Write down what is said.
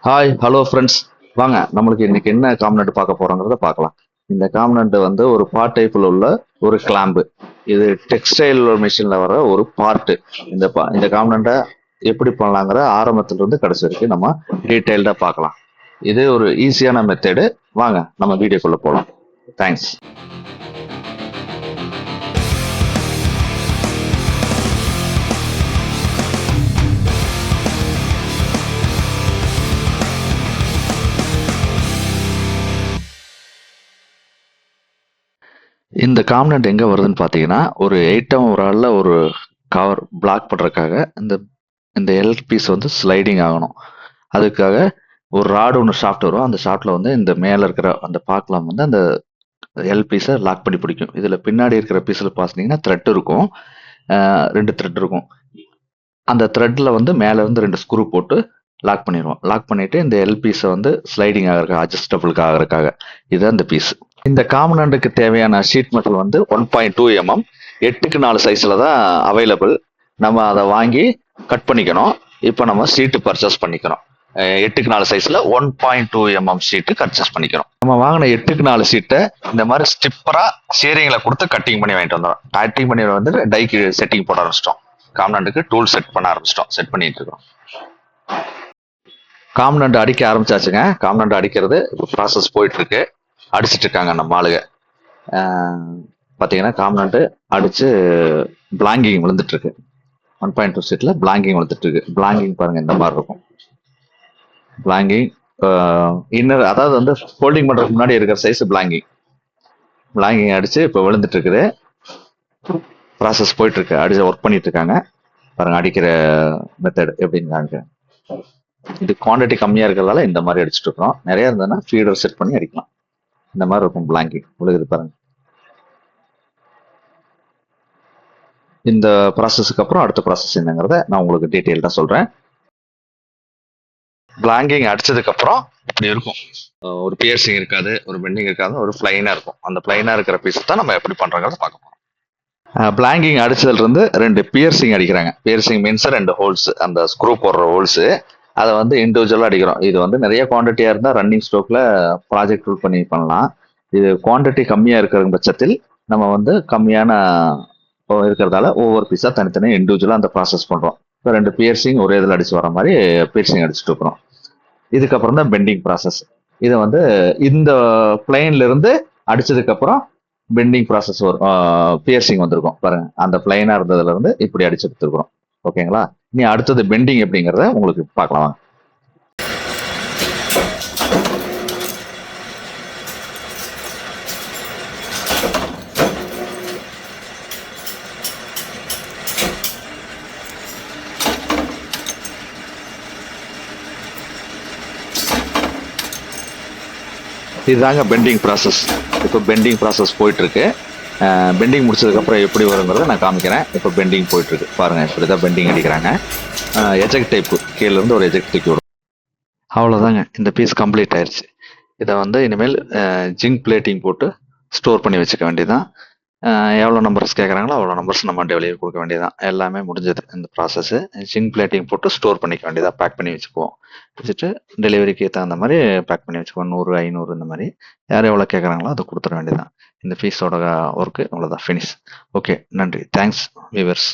Hi hello friends. வாங்க நம்மளுக்கு இன்னைக்கு என்ன காம்பனண்ட் பார்க்க போறோங்கிறத பார்க்கலாம். இந்த காம்பனண்ட் வந்து ஒரு பார்ட் டைப்ல உள்ள ஒரு கிளாம்பு. இது டெக்ஸ்டைல் மிஷின்ல வர ஒரு பார்ட். இந்த காம்பனண்ட்டை எப்படி பண்ணலாங்கிற ஆரம்பத்துல இருந்து கடைசி வரைக்கும் நம்ம டீட்டெயில்டா பார்க்கலாம். இது ஒரு ஈஸியான மெத்தடு. வாங்க நம்ம வீடியோக்குள்ள போகலாம். தேங்க்ஸ். இந்த காம்பனண்ட் எங்க வருதுன்னு பார்த்தீங்கன்னா, ஒரு 8M ராட்ல ஒரு கவர் பிளாக் பண்றதுக்காக இந்த இந்த எல் பீஸ் வந்து ஸ்லைடிங் ஆகணும். அதுக்காக ஒரு ராடு ஒன்று ஷாஃப்ட் வரும். அந்த ஷாஃப்ட்ல வந்து இந்த மேல இருக்கிற அந்த பாக்கலாம் வந்து அந்த எல் பீஸை லாக் பண்ணி பிடிக்கும். இதுல பின்னாடி இருக்கிற பீஸ்ல பார்த்தீங்கன்னா த்ரெட் இருக்கும். 2 த்ரெட் இருக்கும். அந்த த்ரெட்ல வந்து மேல இருந்து 2 ஸ்க்ரூ போட்டு லாக் பண்ணிடுவோம். லாக் பண்ணிட்டு இந்த எல் பீஸை வந்து ஸ்லைடிங் ஆகிறதுக்காக அட்ஜஸ்டபிளுக்கு ஆகிறதுக்காக இதுதான் இந்த பீஸ். இந்த காம்பனண்ட்டுக்கு தேவையான ஷீட் மெட்டல் வந்து 1.2 mm 8க்கு 4 சைஸ்ல தான் அவைலபிள். நம்ம அதை வாங்கி கட் பண்ணிக்கணும். இப்போ நம்ம ஷீட்டு பர்ச்சேஸ் பண்ணிக்கணும். 8க்கு 4 சைஸ்ல 1.2 mm ஷீட்டு பர்ச்சேஸ் பண்ணிக்கிறோம். நம்ம வாங்கின 8க்கு 4 ஷீட்டை இந்த மாதிரி ஸ்டிப்பரா ஷேரிங்ல கொடுத்து கட்டிங் பண்ணி வாங்கிட்டு வந்தோம். கட்டிங் பண்ணி வந்து டைக்கு செட்டிங் போட ஆரம்பிச்சிட்டோம். காம்பனண்ட்டுக்கு டூல் செட் பண்ண ஆரம்பிச்சிட்டோம். செட் பண்ணிட்டு இருக்கோம். காம்பனண்ட் அடிக்க ஆரம்பிச்சாச்சுங்க. காம்பனண்ட் அடிக்கிறது ப்ராசஸ் போயிட்டு இருக்கு. அடிச்சிட்டு இருக்காங்க நம்ம ஆளுங்க. பார்த்தீங்கன்னா காம்பனண்ட்டு அடிச்சு பிளாங்கிங் விழுந்துட்டு இருக்கு. 1.2 ஷீட்ல பிளாங்கிங் விழுந்துட்டு இருக்கு. பிளாங்கிங் பாருங்க இந்த மாதிரி இருக்கும். பிளாங்கிங் இன்னர், அதாவது வந்து ஃபோல்டிங் பண்றதுக்கு முன்னாடி இருக்கிற சைஸ் பிளாங்கிங் அடிச்சு இப்போ விழுந்துட்டு இருக்குது. ப்ராசஸ் போயிட்டு இருக்கு. அடிச்சு ஒர்க் பண்ணிட்டு இருக்காங்க. பாருங்க அடிக்கிற மெத்தட் எப்படின்னு காமிக்கிறேன். இது குவான்டிட்டி கம்மியா இருக்கிறதால இந்த மாதிரி அடிச்சுட்டு இருக்கோம். நிறைய இருந்ததுன்னா ஃபீடர் செட் பண்ணி அடிக்கலாம். இந்த மாதிரி இருக்கும் பிளாங்கிங் விழுகுது பாருங்க. இந்த ப்ராசஸ்க்கு அப்புறம் அடுத்த ப்ராசஸ் என்னங்கிறத நான் உங்களுக்கு டீட்டெயில்டாக சொல்றேன். பிளாங்கிங் அடிச்சதுக்கு அப்புறம் இப்படி இருக்கும். ஒரு பியர்சிங் இருக்காது, ஒரு பெண்டிங் இருக்காது, ஒரு பிளைனா இருக்கும். அந்த பிளைனா இருக்கிற பீஸ் தான் நம்ம எப்படி பண்றோங்கிறத பார்க்க போறோம். பிளாங்கிங் அடிச்சதுல இருந்து 2 பியர்சிங் அடிக்கிறாங்க. பியர்சிங் மீன்ஸ் 2 ஹோல்ஸ், அந்த ஸ்க்ரூ போடுற ஹோல்ஸ். அதை வந்து இண்டிவிஜுவலா அடிக்கிறோம். இது வந்து நிறைய குவான்டிட்டியா இருந்தா ரன்னிங் ஸ்ட்ரோக்ல ப்ராஜெக்ட் ரூல் பண்ணி பண்ணலாம். இது குவான்டிட்டி கம்மியா இருக்கிற பட்சத்தில் நம்ம வந்து கம்மியான இருக்கிறதால ஒவ்வொரு பீஸா தனித்தனியாக இண்டிவிஜுவலா அந்த ப்ராசஸ் பண்றோம். இப்போ 2 பியர்சிங் ஒரே இதில் அடிச்சு வர மாதிரி பியர்சிங் அடிச்சுட்டு இருக்கிறோம். இதுக்கப்புறம் தான் பெண்டிங் ப்ராசஸ். இதை வந்து இந்த பிளைன்ல இருந்து அடிச்சதுக்கு அப்புறம் பெண்டிங் ப்ராசஸ் வரும். பியர்சிங் வந்திருக்கும் பாருங்க. அந்த பிளைனா இருந்ததுல இருந்து இப்படி அடிச்சு எடுத்துருக்குறோம். ஓகேங்களா? இனி அடுத்தது பெண்டிங் எப்படிங்கிறத உங்களுக்கு பார்க்கலாம். இதுதாங்க பெண்டிங் ப்ராசஸ். இப்போ பெண்டிங் ப்ராசஸ் போயிட்டு இருக்கு. பெண்டிங் முடிச்சதுக்கப்புறம் எப்படி வருங்கிறத நான் காமிக்கிறேன். இப்போ பெண்டிங் போயிட்டு இருக்கு பாருங்க. இப்படி தான் பெண்டிங் அடிக்கிறாங்க. எஜெக்ட் டைப் கீழே இருந்து ஒரு எஜெக்ட் தூக்கி விடும். அவ்வளோதாங்க, இந்த பீஸ் கம்ப்ளீட் ஆயிடுச்சு. இதை வந்து இனிமேல் ஜிங்க் பிளேட்டிங் போட்டு ஸ்டோர் பண்ணி வச்சுக்க வேண்டியதான். எவ்வளோ நம்பர்ஸ் கேட்குறாங்களோ அவ்வளோ நம்பர்ஸ் நம்ம டெலிவரி கொடுக்க வேண்டியதான். எல்லாமே முடிஞ்சது இந்த ப்ராசஸ்ஸு. ஜிங்க் பிளேட்டிங் போட்டு ஸ்டோர் பண்ணிக்க வேண்டியதான். பேக் பண்ணி வச்சுக்குவோம். வச்சுட்டு டெலிவரிக்கு தகுந்த மாதிரி பேக் பண்ணி வச்சுக்குவோம். 100, 500 இந்த மாதிரி யார் எவ்வளோ கேட்குறாங்களோ அதை கொடுத்துட வேண்டியதான். இந்த பீஸோட ஒர்க்கு அவ்வளோதான், ஃபினிஷ். ஓகே, நன்றி. Thanks viewers.